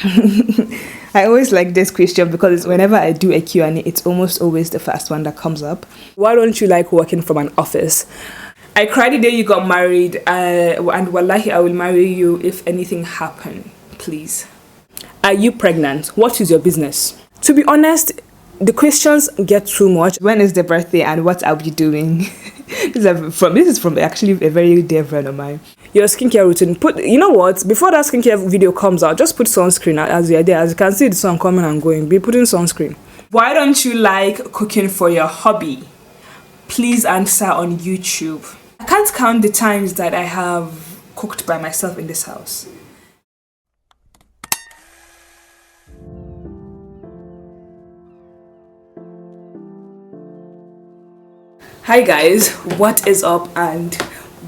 I always like this question because whenever I do a Q&A, it's almost always the first one that comes up. Why don't you like working from an office? I cried the day you got married, and wallahi, I will marry you if anything happened, please. Are you pregnant? What is your business? To be honest, the questions get too much. When is the birthday and what are we doing? This is from actually a very dear friend of mine. Your skincare routine. You know what? Before that skincare video comes out, just put sunscreen as you're there. As you can see, the sun coming and going. Be putting sunscreen. Why don't you like cooking for your hobby? Please answer on YouTube. I can't count the times that I have cooked by myself in this house. Hi guys, what is up and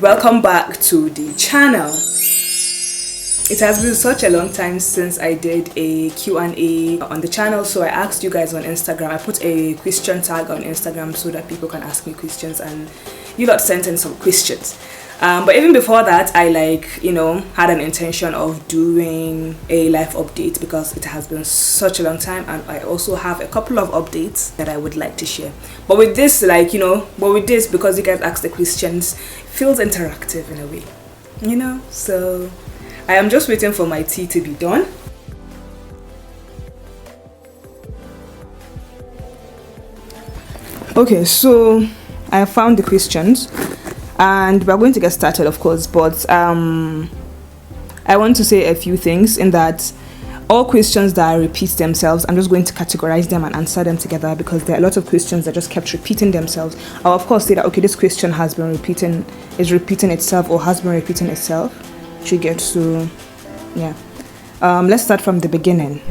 welcome back to the channel. It has been such a long time since I did a Q&A on the channel, so I asked you guys on Instagram. I put a question tag on Instagram so that people can ask me questions, and you lot sent in some questions. But even before that, I had an intention of doing a live update because it has been such a long time, and I also have a couple of updates that I would like to share. But with this, because you guys asked the questions, it feels interactive in a way, so I am just waiting for my tea to be done. Okay, so I have found the questions and we're going to get started, of course, but I want to say a few things in that all questions that repeat themselves, I'm just going to categorize them and answer them together because there are a lot of questions that just kept repeating themselves. I'll of course say that, okay, this question is repeating itself or has been repeating itself. You get to, yeah. Let's start from the beginning.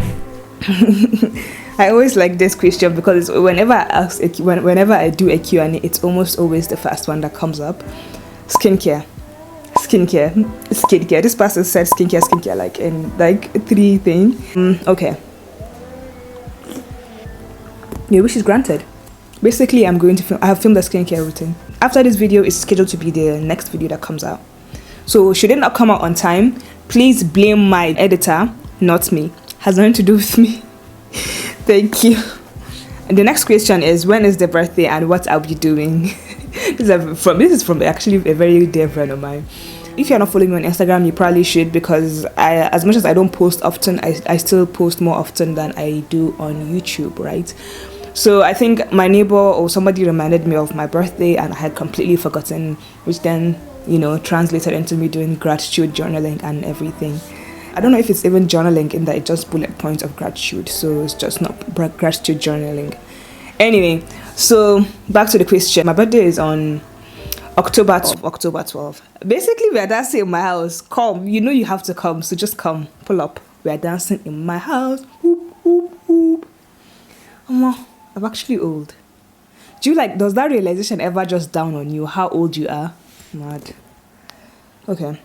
I always like this question because whenever I do a Q&A, it's almost always the first one that comes up. Skincare. This person said skincare like in three things. Okay. Your wish is granted. Basically, I have filmed a skincare routine. After this video, it's scheduled to be the next video that comes out. So should it not come out on time, please blame my editor, not me. Has nothing to do with me. Thank you. And the next question is, when is the birthday and what are we doing? This is from actually a very dear friend of mine. If you're not following me on Instagram, you probably should, because as much as I don't post often, I still post more often than I do on YouTube, right? So I think my neighbor or somebody reminded me of my birthday and I had completely forgotten, which then translated into me doing gratitude journaling and everything. I don't know if it's even journaling in that it's just bullet points of gratitude, so it's just not gratitude journaling. Anyway, so back to the question. My birthday is on October 12th. Basically, we are dancing in my house. Come, you have to come, so just come, pull up. We are dancing in my house. Whoop, whoop, whoop. I'm actually old. Does that realization ever just down on you, how old you are? Mad. Okay.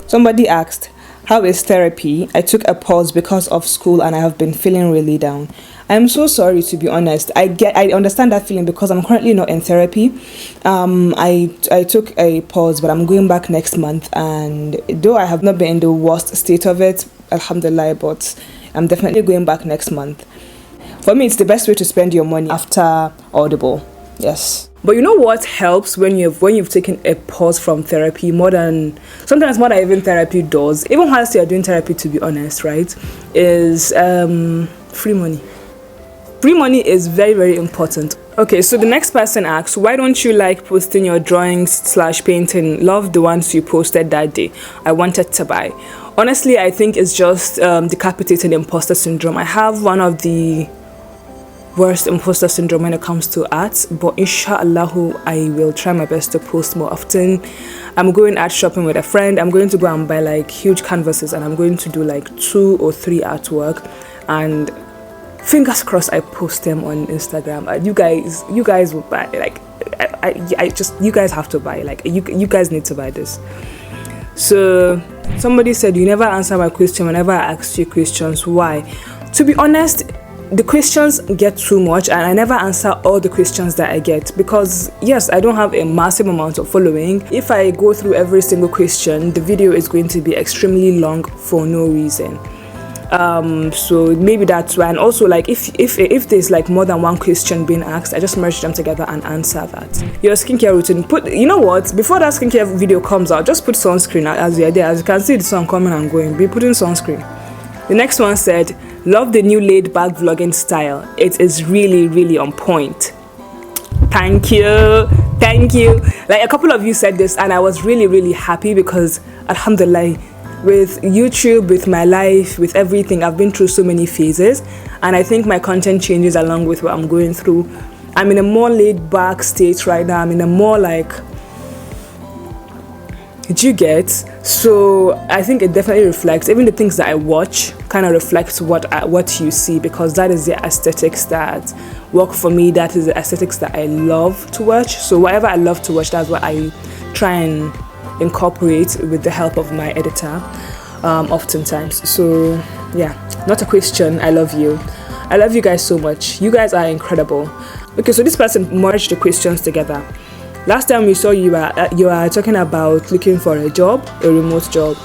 Somebody asked, how is therapy? I took a pause because of school and I have been feeling really down. I'm so sorry, to be honest. I understand that feeling because I'm currently not in therapy. I took a pause, but I'm going back next month, and though I have not been in the worst state of it, alhamdulillah, but I'm definitely going back next month. For me, it's the best way to spend your money after Audible. Yes. But you know what helps when you've taken a pause from therapy sometimes more than even therapy does, even whilst you're doing therapy, to be honest, right, is free money. Free money is very, very important. Okay, so the next person asks, why don't you like posting your drawings/painting? Love the ones you posted that day. I wanted to buy. Honestly, I think it's just decapitated imposter syndrome. I have one of the worst imposter syndrome when it comes to art, but inshallah I will try my best to post more often. I'm going art shopping with a friend. I'm going to go and buy huge canvases, and I'm going to do 2 or 3 artwork, and fingers crossed I post them on Instagram. You guys will buy. You guys have to buy. You guys need to buy this. So somebody said, you never answer my question whenever I ask you questions. Why? To be honest, the questions get too much and I never answer all the questions that I get because yes, I don't have a massive amount of following. If I go through every single question, the video is going to be extremely long for no reason. So maybe that's why. And also, like, if there's like more than one question being asked, I just merge them together and answer that. Your skincare routine, you know what, before that skincare video comes out, just put sunscreen as the idea. As you can see, the sun coming and going, be putting sunscreen. The next one said, love the new laid back vlogging style, it is really, really on point. Thank you. Like, a couple of you said this and I was really, really happy, because alhamdulillah, with YouTube, with my life, with everything, I've been through so many phases, and I think my content changes along with what I'm going through. I'm in a more laid back state right now. I'm in a more like, did you get? So I think it definitely reflects, even the things that I watch kind of reflects what you see, because that is the aesthetics that work for me. That is the aesthetics that I love to watch. So whatever I love to watch, that's what I try and incorporate with the help of my editor, oftentimes. So yeah, not a question. I love you guys so much. You guys are incredible. Okay, so this person merged the questions together. Last time we saw you are talking about looking for a job, a remote job.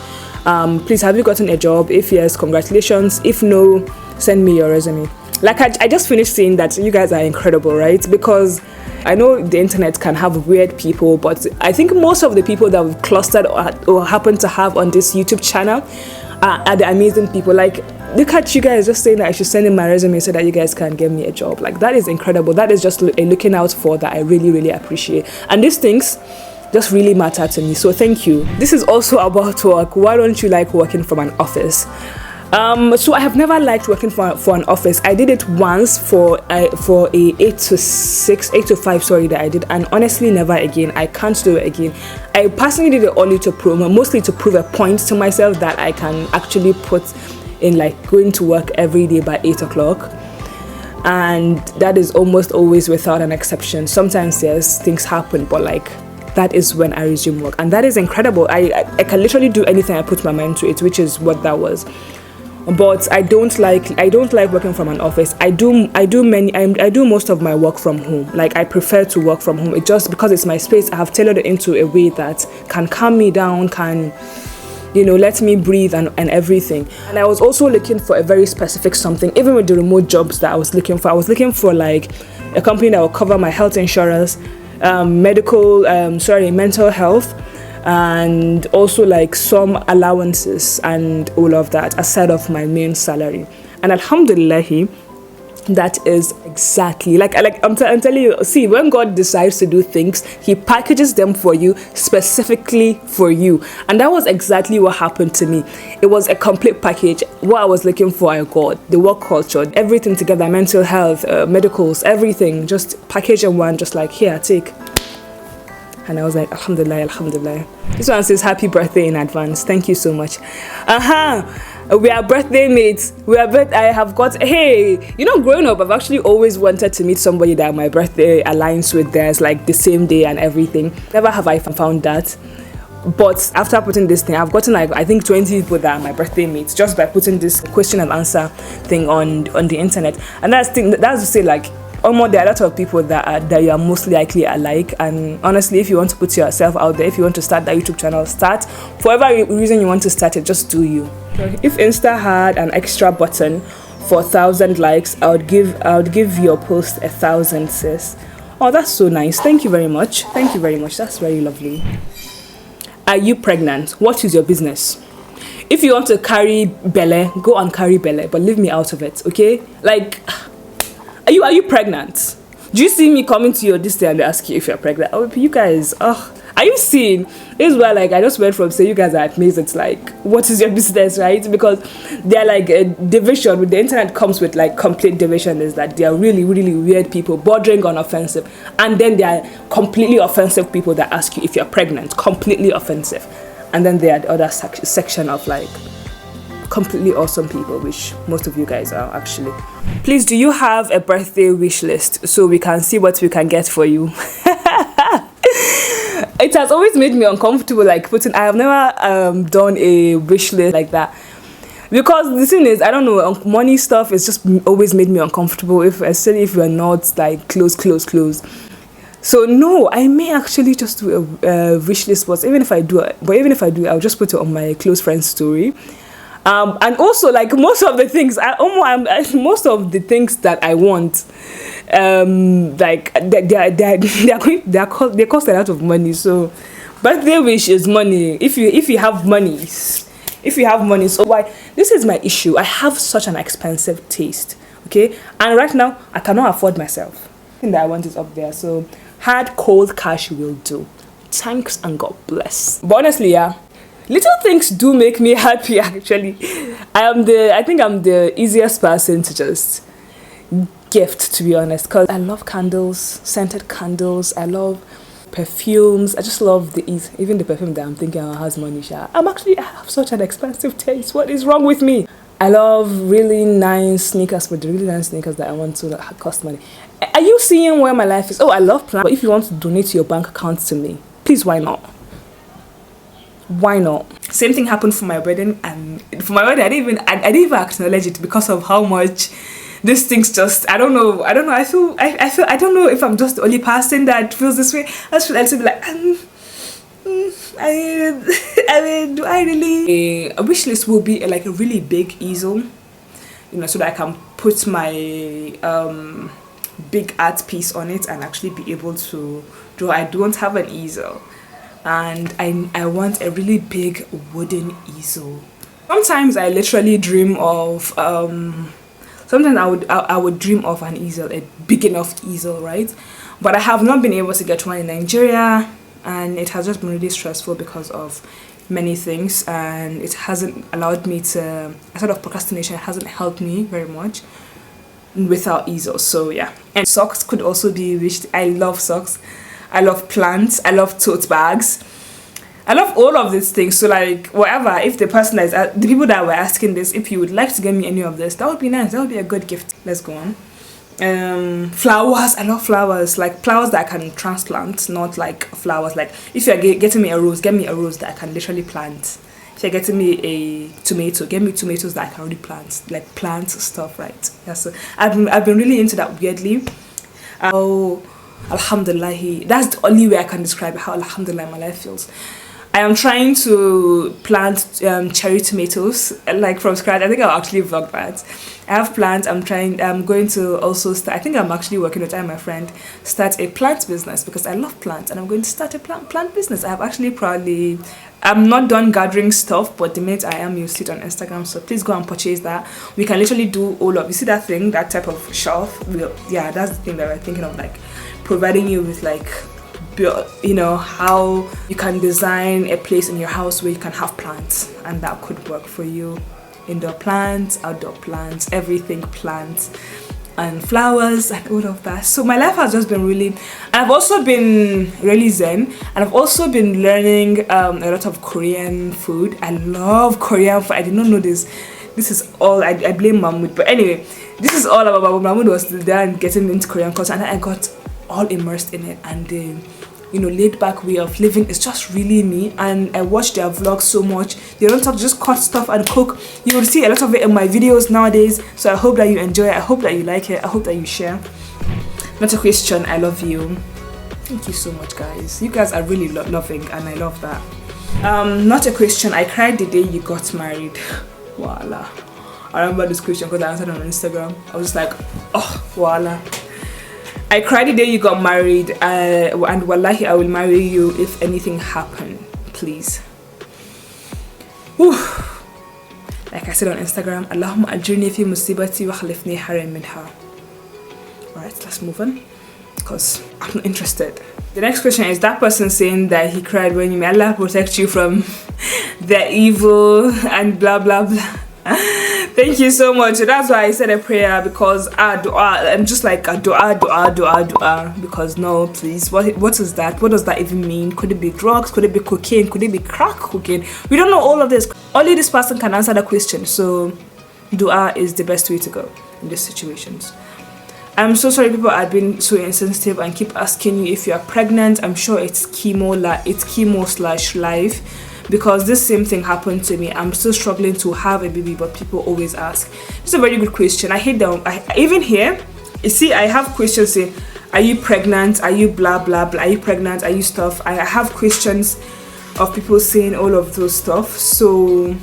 Please, have you gotten a job? If yes, congratulations. If no, send me your resume. Like, I just finished saying that you guys are incredible, right? Because I know the internet can have weird people, but I think most of the people that we've clustered or happen to have on this YouTube channel are the amazing people. Like, look at you guys just saying that I should send in my resume so that you guys can get me a job. Like, that is incredible. That is just a looking out for that I really, really appreciate. And these things just really matter to me. So thank you. This is also about work. Why don't you like working from an office? So I have never liked working for an office. I did it once for a 8 to 5 that I did, and honestly never again. I can't do it again. I personally did it only to mostly to prove a point to myself that I can actually put in, like, going to work every day by 8 o'clock, and that is almost always without an exception. Sometimes yes, things happen, but like, that is when I resume work, and that is incredible. I can literally do anything I put my mind to it, which is what that was. But I don't like working from an office. I do most of my work from home. Like, I prefer to work from home. It just because it's my space, I have tailored it into a way that can calm me down, can, you know, let me breathe and everything. And I was also looking for a very specific something. Even with the remote jobs that I was looking for like a company that will cover my health insurance, mental health, and also like some allowances and all of that aside of my main salary. And alhamdulillah, that is exactly like I'm telling you. See, when God decides to do things, he packages them for you, specifically for you. And that was exactly what happened to me. It was a complete package. What I was looking for, I got. The work culture, everything together, mental health, medicals, everything, just package in one, just like, here, take. And I was like, alhamdulillah. This one says, happy birthday in advance. Thank you so much. We are birthday mates. I have got, hey, you know, growing up, I've actually always wanted to meet somebody that my birthday aligns with theirs, like the same day and everything. Never have I found that. But after putting this thing, I've gotten like, I think 20 people that are my birthday mates just by putting this question and answer thing on the internet. And that's to say, like, almost there are a lot of people that you are most likely alike. And honestly, if you want to put yourself out there, if you want to start that YouTube channel, start. For whatever reason you want to start it, just do you. If Insta had an extra button for 1,000 likes, I would give your post 1,000, sis. Oh, that's so nice. Thank you very much. That's very lovely. Are you pregnant? What is your business? If you want to carry Belle, go and carry Belle, but leave me out of it, okay? Like, Are you pregnant? Do you see me coming to your this day and they ask you if you're pregnant? Oh, you guys, are you seeing? This is where, like, I just went from say you guys are at maze. It's like, what is your business, right? Because they're like a division. With the internet comes with like complete division. Is that they are really, really weird people, bordering on offensive, and then there are completely offensive people that ask you if you're pregnant, completely offensive, and then there are the other section of like completely awesome people, which most of you guys are actually. Please, do you have a birthday wish list so we can see what we can get for you? It has always made me uncomfortable, like I have never done a wish list like that, because the thing is, I don't know, money stuff is just always made me uncomfortable, especially if we're not like close. So no, I may actually just do a wish list, but even if I do, I'll just put it on my close friends story. And also, like, most of the things most of the things that I want, like, they cost a lot of money. So birthday wish is money. If you have money, so why, this is my issue. I have such an expensive taste, okay, and right now I cannot afford myself. The thing that I want is up there, so hard cold cash will do. Thanks and God bless. But honestly, yeah, little things do make me happy. Actually, I think I'm the easiest person to just gift, to be honest, because I love candles, scented candles. I love perfumes. I just love the ease. Even the perfume that I'm thinking has money. I have such an expensive taste. What is wrong with me? I love really nice sneakers, but the really nice sneakers that I want to that cost money. Are you seeing where my life is? Oh, I love plants. But if you want to donate your bank account to me, please, why not? Why not? Same thing happened for my wedding, and for my wedding I didn't even acknowledge it because of how much these things just, I don't know, I feel, I don't know if I'm just the only person that feels this way. I just feel like to be like, I mean, do I really? A wish list will be like a really big easel, you know, so that I can put my big art piece on it and actually be able to draw. I don't have an easel, and I want a really big wooden easel. Sometimes I literally dream of sometimes I would dream of an easel, a big enough easel, right? But I have not been able to get one in Nigeria, and it has just been really stressful because of many things, and it hasn't allowed me to, a sort of procrastination, it hasn't helped me very much without easels. So yeah. And socks could also be wished. I love socks, I love plants, I love tote bags, I love all of these things. So like, whatever, if the person that is the people that were asking this, if you would like to get me any of this, that would be nice. That would be a good gift. Let's go on. Flowers. I love flowers, like flowers that I can transplant, not like flowers like, if you're getting me a rose, get me a rose that I can literally plant. If you're getting me a tomato, get me tomatoes that I can really plant, like plant stuff, right? Yeah, so I've been really into that weirdly. Oh, alhamdulillah, that's the only way I can describe how alhamdulillah my life feels. I am trying to plant cherry tomatoes, like from scratch. I think I'll actually vlog that. I have plants. I'm going to also start, I think I'm actually working with my friend, start a plant business because I love plants, and I'm going to start a plant business. I have actually I'm not done gathering stuff, but the minute I am, you'll see it on Instagram. So please go and purchase that. We can literally do all of, you see that thing, that type of shelf? Yeah, that's the thing that we're thinking of, like providing you with like, you know, how you can design a place in your house where you can have plants, and that could work for you. Indoor plants, outdoor plants, everything plants and flowers and all of that. So my life has just been really, and I've also been really zen, and I've also been learning a lot of Korean food. I love Korean food. I did not know this. This is all, I blame Mahmoud, but anyway, this is all about Mahmoud was there and getting into Korean culture, and I got all immersed in it, and you know, laid back way of living is just really me. And I watch their vlogs so much. They don't talk, just cut stuff and cook. You will see a lot of it in my videos nowadays. So I hope that you enjoy it. I hope that you like it. I hope that you share. Not a question. I love you. Thank you so much, guys. You guys are really loving, and I love that. Not a question. I cried the day you got married. Voila. I remember this question because I answered on Instagram. I was just like, oh, voila. I cried the day you got married, and wallahi, I will marry you if anything happened, please. Whew. Like I said on Instagram, Allahumma ajirni fi musibati wa khalifni haram minha. Alright, let's move on, because I'm not interested. The next question is that person saying that he cried when you may Allah protect you from the evil and blah blah blah. Thank you so much. That's why I said a prayer, because I'm just like a dua, because no, please, what is that? What does that even mean? Could it be drugs? Could it be cocaine? Could it be crack cocaine? We don't know all of this. Only this person can answer the question. So dua is the best way to go in these situations. I'm so sorry people are being so insensitive and keep asking you if you are pregnant. I'm sure it's chemo/life. Because this same thing happened to me. I'm still struggling to have a baby, but people always ask. It's a very good question. I hate them. Even here, you see, I have questions saying, are you pregnant? Are you blah blah blah? Are you pregnant? Are you stuff? I have questions of people saying all of those stuff. So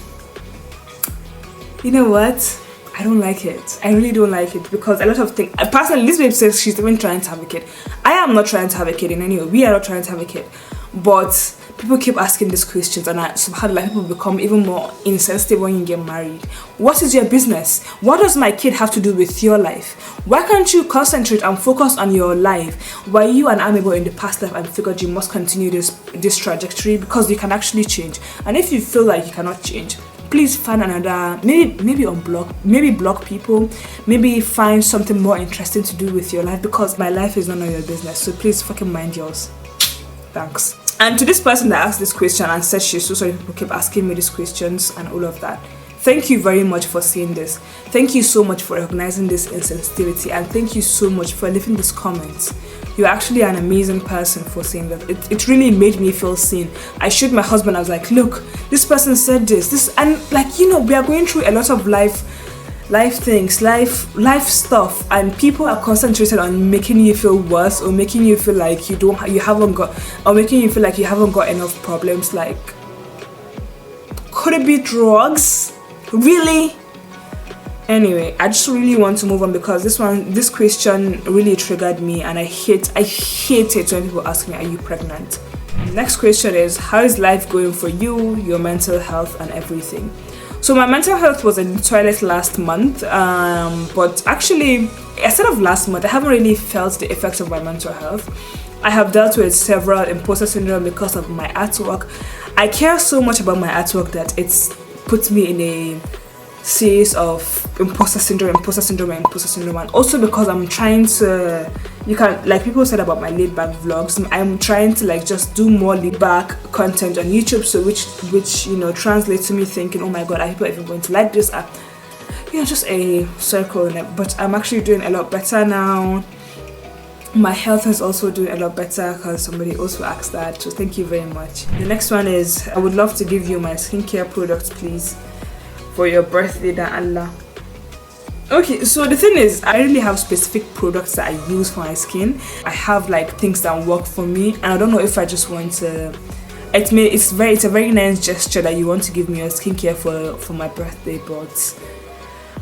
You know what? I don't like it. I really don't like it because a lot of things. Personally, this babe says she's even trying to have a kid. I am not trying to have a kid in any way. We are not trying to have a kid. But people keep asking these questions, and subhanAllah, people become even more insensitive when you get married. What is your business? What does my kid have to do with your life? Why can't you concentrate and focus on your life? Why you and Amigo in the past life and figured you must continue this trajectory because you can actually change. And if you feel like you cannot change, please find another, maybe unblock, maybe block people, maybe find something more interesting to do with your life, because my life is none of your business. So please fucking mind yours. Thanks. And to this person that asked this question and said she's so sorry people keep asking me these questions and all of that, thank you very much for seeing this. Thank you so much for recognizing this insensitivity, and thank you so much for leaving these comments. You're actually an amazing person for saying that. It really made me feel seen. I showed my husband, I was like, look, this person said this, and like, you know, we are going through a lot of life things, life stuff, and people are concentrated on making you feel worse, or making you feel like making you feel like you haven't got enough problems. Like, could it be drugs? Really? Anyway, I just really want to move on because this question really triggered me, and I hate it when people ask me, are you pregnant? Next question is, how is life going for you, your mental health and everything? So my mental health was in the toilet last month, but actually, instead of last month, I haven't really felt the effects of my mental health. I have dealt with several imposter syndrome because of my artwork. I care so much about my artwork that it's put me in a series of imposter syndrome, and also because I'm trying to, like people said about my laid back vlogs, I'm trying to like just do more laid back content on YouTube, so which you know translates to me thinking, oh my god, are people even going to like this? You know, just a circle. But I'm actually doing a lot better now. My health is also doing a lot better because somebody also asked that, so thank you very much. The next one is, I would love to give you my skincare products, please, for your birthday, that Allah. Okay, so the thing is, I really have specific products that I use for my skin. I have like things that work for me, and I don't know if I just want to. It's a very nice gesture that you want to give me your skincare for my birthday, but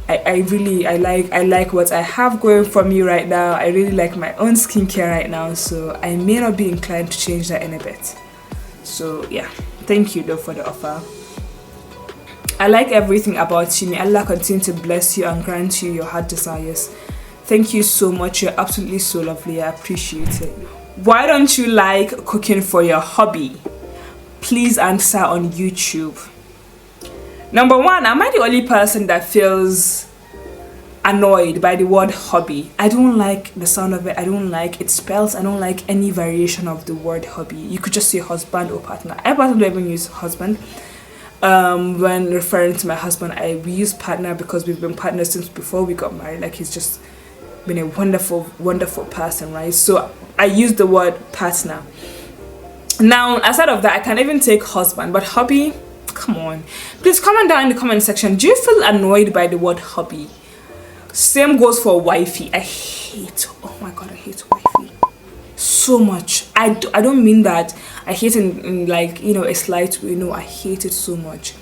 I like what I have going for me right now. I really like my own skincare right now, so I may not be inclined to change that in a bit. So yeah, thank you though for the offer. I like everything about you. May Allah continue to bless you and grant you your heart desires. Thank you so much. You're absolutely so lovely. I appreciate it. Why don't you like cooking for your hobby? Please answer on YouTube. Number one, am I the only person that feels annoyed by the word hobby? I don't like the sound of it. I don't like it spells. I don't like any variation of the word hobby. You could just say husband or partner. I personally don't even use husband. When referring to my husband, we use partner because we've been partners since before we got married. Like, he's just been a wonderful person, right? So I use the word partner. Now, aside of that, I can even take husband, but hobby, come on. Please comment down in the comment section. Do you feel annoyed by the word hobby? Same goes for wifey. Oh my god, I hate wifey so much. I don't mean that I hate it in like, you know, a slight way. No, I hate it so much.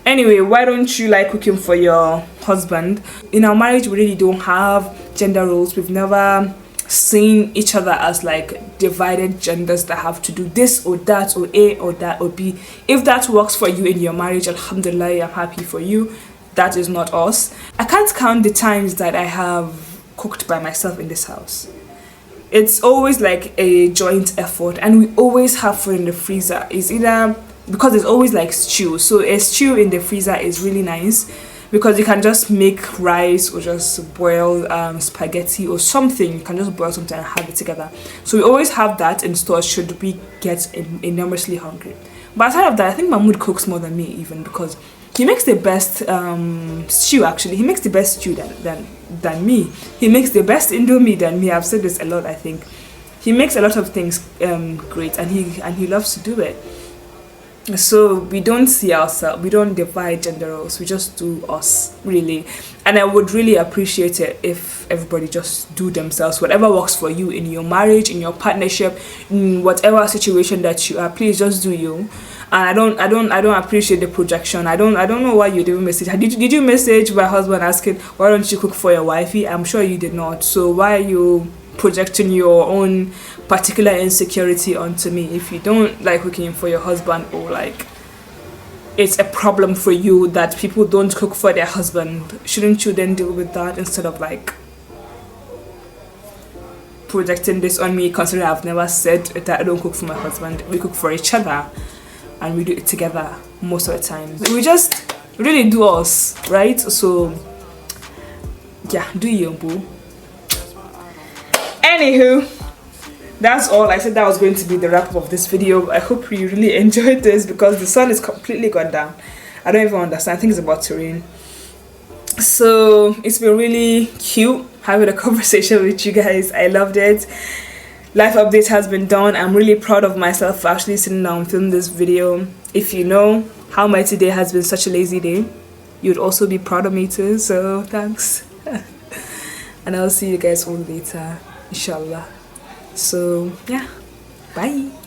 Anyway, why don't you like cooking for your husband? In our marriage, we really don't have gender roles. We've never seen each other as like divided genders that have to do this or that or A or that or B. If that works for you in your marriage, alhamdulillah, I'm happy for you. That is not us. I can't count the times that I have cooked by myself in this house. It's always like a joint effort, and we always have food in the freezer. It's either because it's always like stew, so a stew in the freezer is really nice because you can just make rice or just boil spaghetti or something. You can just boil something and have it together. So we always have that in store should we get enormously hungry. But aside of that, I think Mahmoud cooks more than me, even because he makes the best stew. Actually, he makes the best stew than me. He makes the best indomie than me. I've said this a lot. I think he makes a lot of things great, and he loves to do it. So we don't see ourselves, we don't divide gender roles, we just do us, really. And I would really appreciate it if everybody just do themselves. Whatever works for you in your marriage, in your partnership, in whatever situation that you are, please just do you. And I don't appreciate the projection. I don't know why you didn't message. Did you message my husband asking why don't you cook for your wifey? I'm sure you did not. So why are you projecting your own particular insecurity onto me? If you don't like cooking for your husband, or like it's a problem for you that people don't cook for their husband, shouldn't you then deal with that instead of like projecting this on me, considering I've never said that I don't cook for my husband. We cook for each other and we do it together most of the time. We just really do us, right? So yeah, do you, boo. Anywho, that's all. I said that was going to be the wrap up of this video. I hope you really enjoyed this because the sun is completely gone down. I don't even understand. I think it's about to rain. So it's been really cute having a conversation with you guys. I loved it. Life update has been done. I'm really proud of myself for actually sitting down and filming this video. If you know how my today has been such a lazy day, you'd also be proud of me too. So thanks. And I'll see you guys all later, inshallah. So yeah, bye.